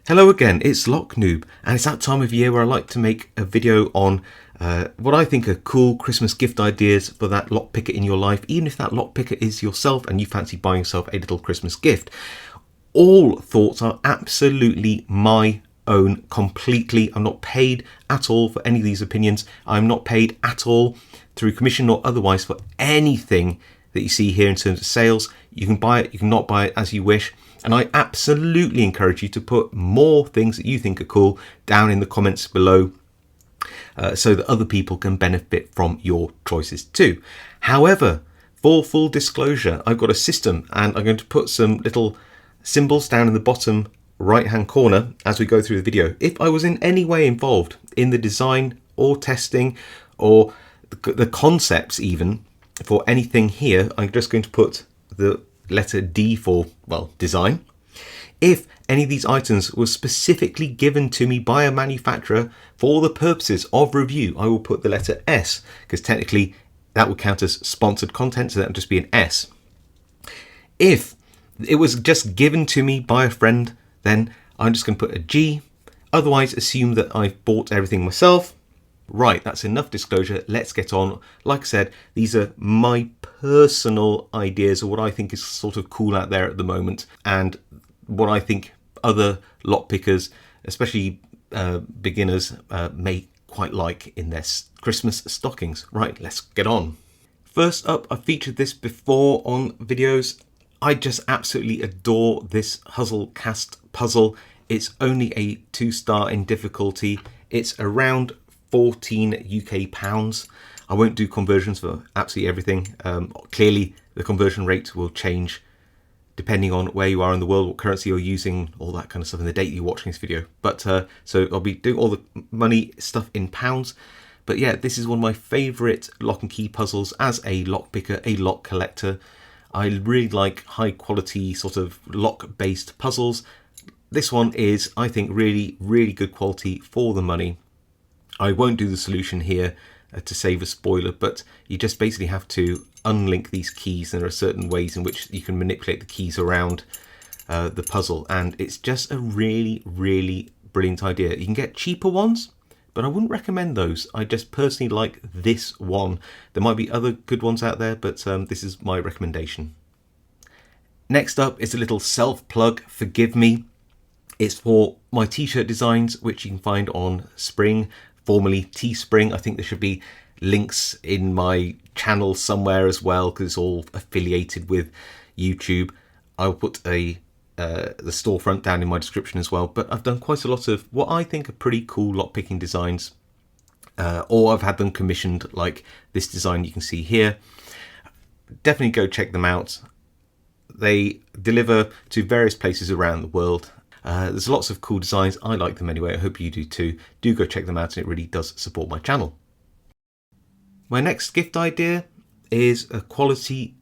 Hello again, it's Lock Noob, and it's that time of year where I like to make a video on what I think are cool Christmas gift ideas for that lock picker in your life, even if that lock picker is yourself and you fancy buying yourself a little Christmas gift. All thoughts are absolutely my own completely. I'm not paid at all for any of these opinions. I'm not paid at all through commission or otherwise for anything that you see here in terms of sales. You can buy it, you can not buy it as you wish. And I absolutely encourage you to put more things that you think are cool down in the comments below so that other people can benefit from your choices too. However, for full disclosure, I've got a system and I'm going to put some little symbols down in the bottom right hand corner as we go through the video. If I was in any way involved in the design or testing or the concepts even for anything here, I'm just going to put the letter D for, well, design. If any of these items were specifically given to me by a manufacturer for the purposes of review, I will put the letter S, because technically that would count as sponsored content, so that would just be an S. If it was just given to me by a friend, then I'm just going to put a G. Otherwise, assume that I've bought everything myself. Right, that's enough disclosure. Let's get on. Like I said, these are my personal ideas of what I think is sort of cool out there at the moment and what I think other lock pickers, especially beginners, may quite like in their Christmas stockings. Right, let's get on. First up, I've featured this before on videos. I just absolutely adore this Huzzle Cast puzzle. It's only a 2-star in difficulty. It's around 14 UK pounds. I won't do conversions for absolutely everything. Clearly the conversion rate will change depending on where you are in the world, what currency you're using, all that kind of stuff, and the date you're watching this video. But so I'll be doing all the money stuff in pounds. But yeah, this is one of my favorite lock and key puzzles as a lock picker, a lock collector. I really like high quality sort of lock based puzzles. This one is, I think, really, really good quality for the money. I won't do the solution here to save a spoiler, but you just basically have to unlink these keys, and there are certain ways in which you can manipulate the keys around the puzzle, and it's just a really, really brilliant idea. You can get cheaper ones, but I wouldn't recommend those. I just personally like this one. There might be other good ones out there, but this is my recommendation. Next up is a little self-plug, forgive me. It's for my t-shirt designs, which you can find on Spring, formerly Teespring. I think there should be links in my channel somewhere as well, because it's all affiliated with YouTube. I'll put the storefront down in my description as well. But I've done quite a lot of what I think are pretty cool lockpicking designs, or I've had them commissioned, like this design you can see here. Definitely go check them out. They deliver to various places around the world. There's lots of cool designs. I like them anyway. I hope you do too. Do go check them out, and it really does support my channel. My next gift idea is a quality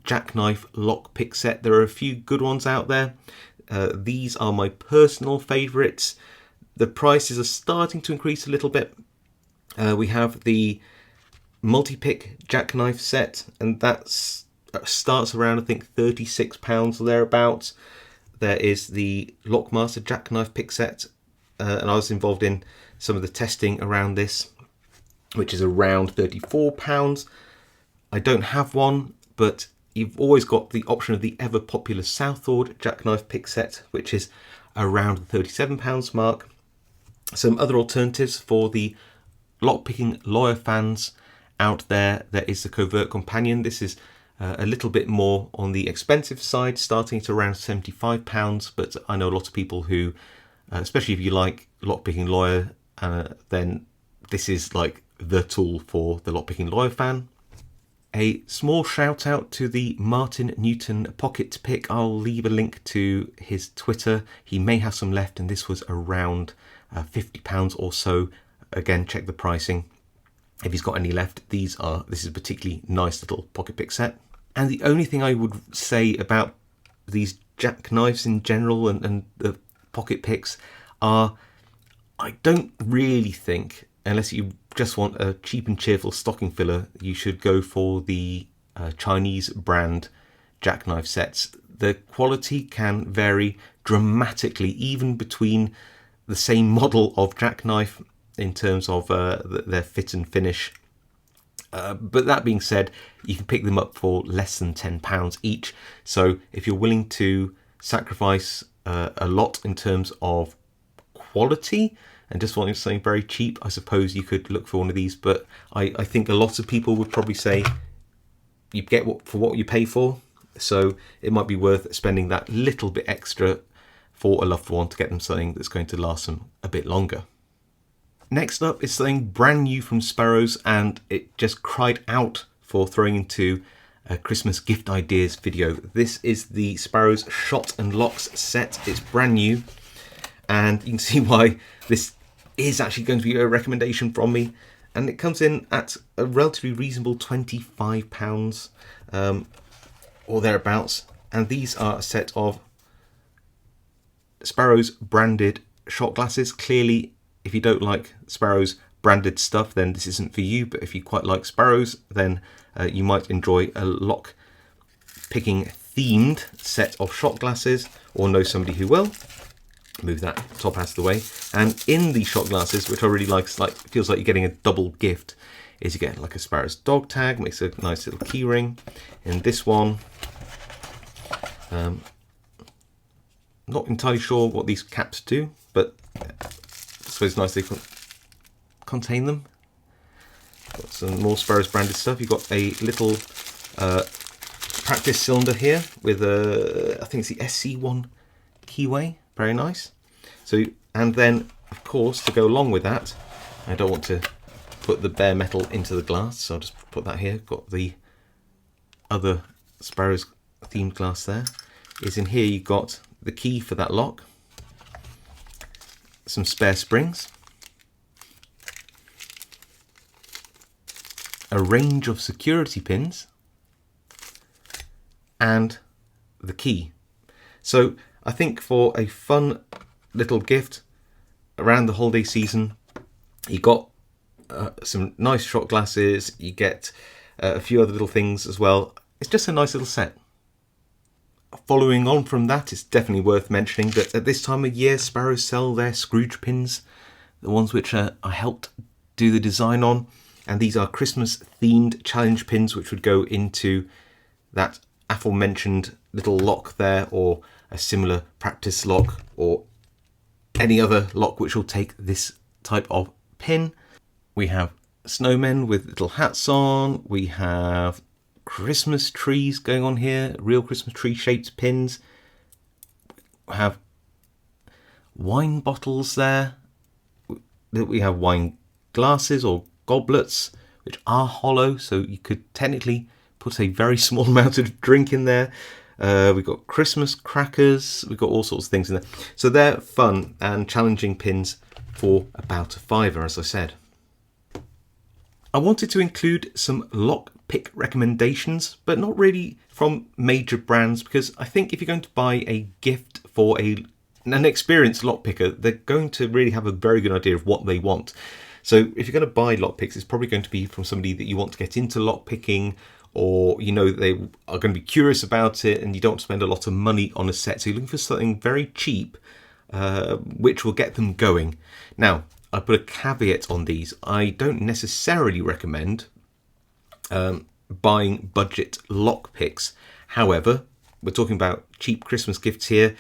Jackknife lockpick set. There are a few good ones out there. These are my personal favourites. The prices are starting to increase a little bit. We have the multi-pick Jackknife set, and that starts around, I think, £36 or thereabouts. There is the Lockmaster Jackknife pick set, and I was involved in some of the testing around this, which is around £34. I don't have one, but you've always got the option of the ever popular Southord Jackknife pick set, which is around the £37 mark. Some other alternatives for the lockpicking lawyer fans out there. There is the Covert Companion. This is a little bit more on the expensive side, starting at around £75, but I know a lot of people who, especially if you like lockpicking lawyer, then this is like the tool for the lockpicking lawyer fan. A small shout out to the Martin Newton pocket pick. I'll leave a link to his Twitter. He may have some left, and this was around £50 or so. Again, check the pricing if he's got any left. This is a particularly nice little pocket pick set. And the only thing I would say about these Jackknives in general and the pocket picks are, I don't really think, unless you just want a cheap and cheerful stocking filler, you should go for the Chinese brand Jackknife sets. The quality can vary dramatically, even between the same model of Jackknife in terms of their fit and finish. But that being said, you can pick them up for less than £10 each. So if you're willing to sacrifice a lot in terms of quality and just wanting something very cheap, I suppose you could look for one of these. But I think a lot of people would probably say you get for what you pay for. So it might be worth spending that little bit extra for a loved one to get them something that's going to last them a bit longer. Next up is something brand new from Sparrows, and it just cried out for throwing into a Christmas gift ideas video. This is the Sparrows Shot and Locks set. It's brand new, and you can see why this is actually going to be a recommendation from me. And it comes in at a relatively reasonable £25 or thereabouts. And these are a set of Sparrows branded shot glasses. Clearly, if you don't like Sparrows branded stuff, then this isn't for you. But if you quite like Sparrows, then you might enjoy a lock picking themed set of shot glasses, or know somebody who will. Move that top out of the way. And in the shot glasses, which I really like, feels like you're getting a double gift, is you get like a Sparrows dog tag, makes a nice little key ring. In this one, not entirely sure what these caps do, but I suppose nice they contain them. Got some more Sparrows branded stuff. You've got a little practice cylinder here with I think it's the SC1 keyway. Very nice. So, and then of course, to go along with that, I don't want to put the bare metal into the glass, so I'll just put that here. Got the other Sparrows themed glass there. Is in here you've got the key for that lock, some spare springs, a range of security pins, and the key. So I think for a fun little gift around the holiday season, you got some nice shot glasses, you get a few other little things as well. It's just a nice little set. Following on from that, it's definitely worth mentioning that at this time of year, Sparrows sell their Scrooge pins, the ones which I helped do the design on. And these are Christmas themed challenge pins, which would go into that aforementioned little lock there, or a similar practice lock, or any other lock which will take this type of pin. We have snowmen with little hats on. We have Christmas trees going on here, real Christmas tree shaped pins. We have wine bottles there. We have wine glasses or goblets which are hollow, so you could technically put a very small amount of drink in there. We've got Christmas crackers, we've got all sorts of things in there. So they're fun and challenging pins for about £5, as I said. I wanted to include some lock pick recommendations, but not really from major brands, because I think if you're going to buy a gift for an experienced lockpicker, they're going to really have a very good idea of what they want. So if you're going to buy lockpicks, it's probably going to be from somebody that you want to get into lockpicking, or you know they are going to be curious about it and you don't spend a lot of money on a set. So you're looking for something very cheap, which will get them going. Now, I put a caveat on these. I don't necessarily recommend buying budget lockpicks. However, we're talking about cheap Christmas gifts here,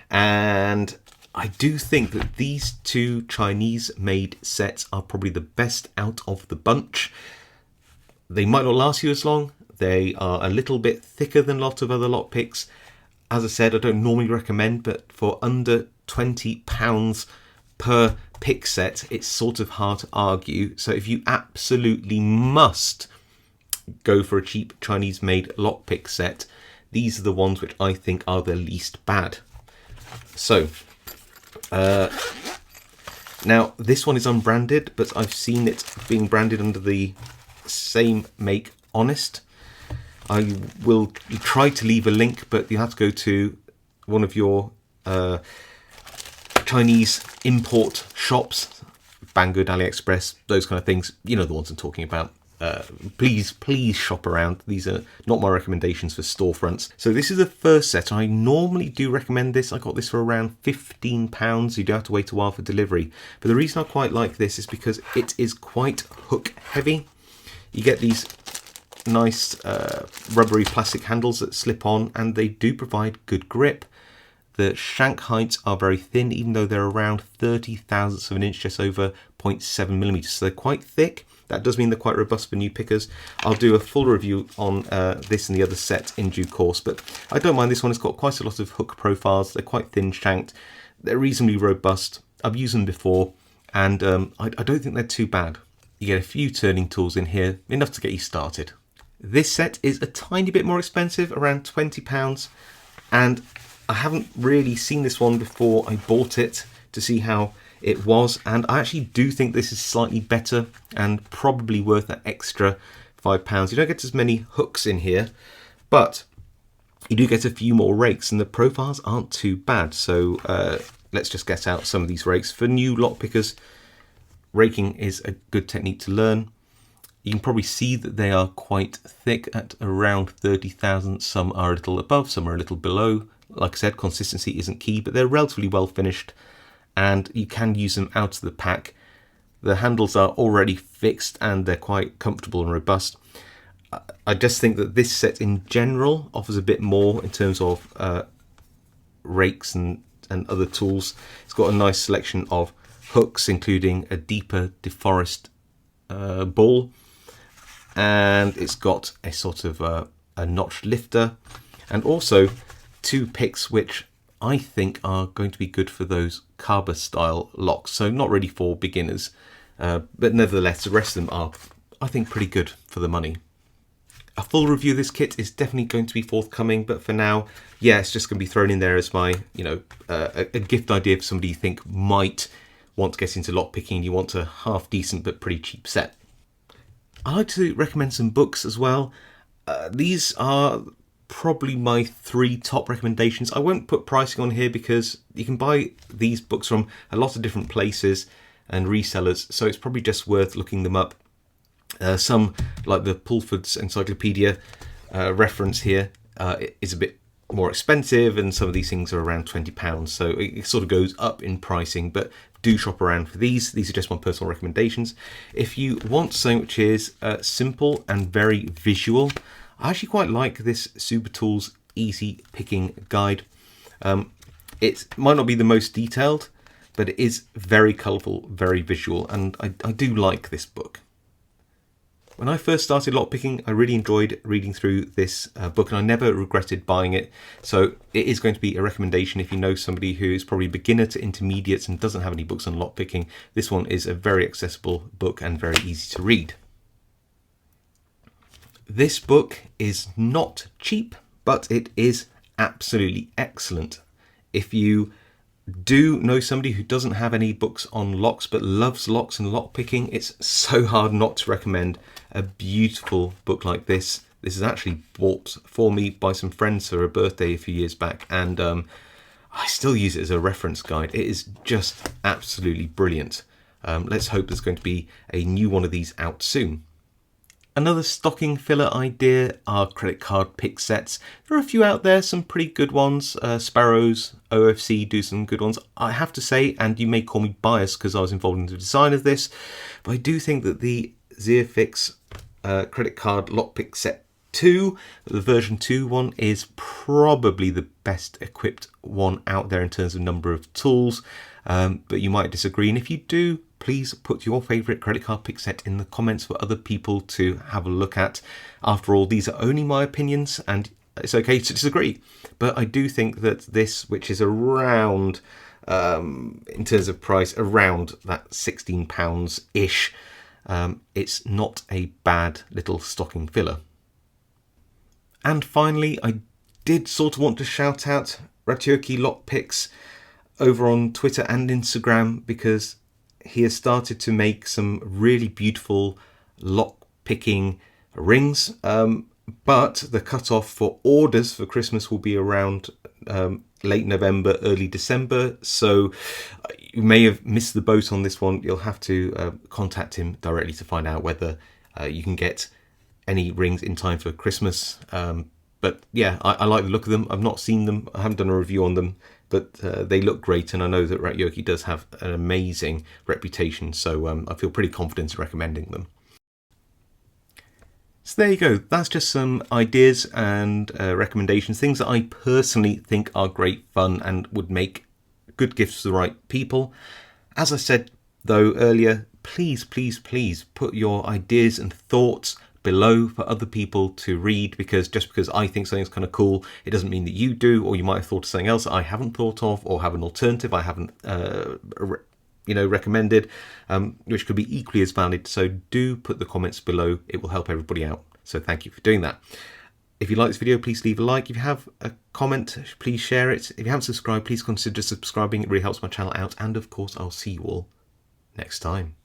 and I do think that these two Chinese-made sets are probably the best out of the bunch. They might not last you as long. They are a little bit thicker than a lot of other lockpicks. As I said, I don't normally recommend, but for under £20 per pick set, it's sort of hard to argue. So if you absolutely must go for a cheap Chinese-made lockpick set, these are the ones which I think are the least bad. So, now this one is unbranded, but I've seen it being branded under the same make, Honest. I will try to leave a link, but you have to go to one of your Chinese import shops, Banggood, AliExpress, those kind of things. You know the ones I'm talking about. please shop around. These are not my recommendations for storefronts. So this is the first set. I normally do recommend this. I got this for around £15. You do have to wait a while for delivery. But the reason I quite like this is because it is quite hook heavy. You get these nice rubbery plastic handles that slip on, and they do provide good grip. The shank heights are very thin, even though they're around 30 thousandths of an inch, just over 0.7 millimeters. So they're quite thick. That does mean they're quite robust for new pickers. I'll do a full review on this and the other set in due course, but I don't mind this one. It's got quite a lot of hook profiles. They're quite thin shanked. They're reasonably robust. I've used them before, and I don't think they're too bad. You get a few turning tools in here, enough to get you started. This set is a tiny bit more expensive, around £20, and I haven't really seen this one before I bought it to see how it was, and I actually do think this is slightly better and probably worth that extra £5. You don't get as many hooks in here, but you do get a few more rakes, and the profiles aren't too bad. So let's just get out some of these rakes. For new lockpickers, raking is a good technique to learn. You can probably see that they are quite thick at around 30 thousandths. Some are a little above, some are a little below. Like I said, consistency isn't key, but they're relatively well finished, and you can use them out of the pack. The handles are already fixed and they're quite comfortable and robust. I just think that this set in general offers a bit more in terms of rakes and other tools. It's got a nice selection of hooks, including a deeper deforest ball, and it's got a sort of a notched lifter, and also two picks which I think are going to be good for those carver style locks. So not really for beginners, but nevertheless the rest of them are, I think, pretty good for the money. A full review of this kit is definitely going to be forthcoming, but for now, yeah, it's just going to be thrown in there as my, a gift idea for somebody you think might want to get into lockpicking. You want a half decent but pretty cheap set. I like to recommend some books as well. These are probably my 3 top recommendations. I won't put pricing on here because you can buy these books from a lot of different places and resellers, so it's probably just worth looking them up. Some, like the Pulford's Encyclopedia reference here, is a bit more expensive, and some of these things are around £20, so it sort of goes up in pricing, but do shop around for these. These are just my personal recommendations. If you want something which is simple and very visual, I actually quite like this Super Tools Easy Picking Guide. It might not be the most detailed, but it is very colourful, very visual, and I do like this book. When I first started lockpicking, I really enjoyed reading through this book, and I never regretted buying it. So it is going to be a recommendation if you know somebody who is probably beginner to intermediates and doesn't have any books on lockpicking. This one is a very accessible book and very easy to read. This book is not cheap, but it is absolutely excellent. If you do know somebody who doesn't have any books on locks but loves locks and lockpicking, it's so hard not to recommend a beautiful book like this. This is actually bought for me by some friends for a birthday a few years back, and I still use it as a reference guide. It is just absolutely brilliant. Let's hope there's going to be a new one of these out soon. Another stocking filler idea are credit card pick sets. There are a few out there, some pretty good ones. Sparrows, OFC do some good ones. I have to say, and you may call me biased because I was involved in the design of this, but I do think that the Xeofix credit card lockpick set 2, the version 2 one, is probably the best equipped one out there in terms of number of tools, but you might disagree, and if you do, please put your favourite credit card pick set in the comments for other people to have a look at. After all, these are only my opinions, and it's okay to disagree, but I do think that this, which is around, in terms of price, around that £16-ish, it's not a bad little stocking filler. And finally, I did sort of want to shout out Ratyoke Lockpicks over on Twitter and Instagram, because he has started to make some really beautiful lock-picking rings, but the cutoff for orders for Christmas will be around late November, early December, so you may have missed the boat on this one. You'll have to contact him directly to find out whether you can get any rings in time for Christmas. But yeah, I like the look of them. I've not seen them. I haven't done a review on them, but they look great. And I know that Ratyoke does have an amazing reputation. So I feel pretty confident in recommending them. So there you go. That's just some ideas and recommendations, things that I personally think are great fun and would make good gifts to the right people. As I said, though, earlier, please, please, please put your ideas and thoughts below for other people to read, because just because I think something's kind of cool, it doesn't mean that you do, or you might have thought of something else that I haven't thought of, or have an alternative I haven't recommended, which could be equally as valid. So do put the comments below. It will help everybody out. So thank you for doing that. If you like this video, please leave a like. If you have a comment, please share it. If you haven't subscribed, please consider subscribing. It really helps my channel out. And of course, I'll see you all next time.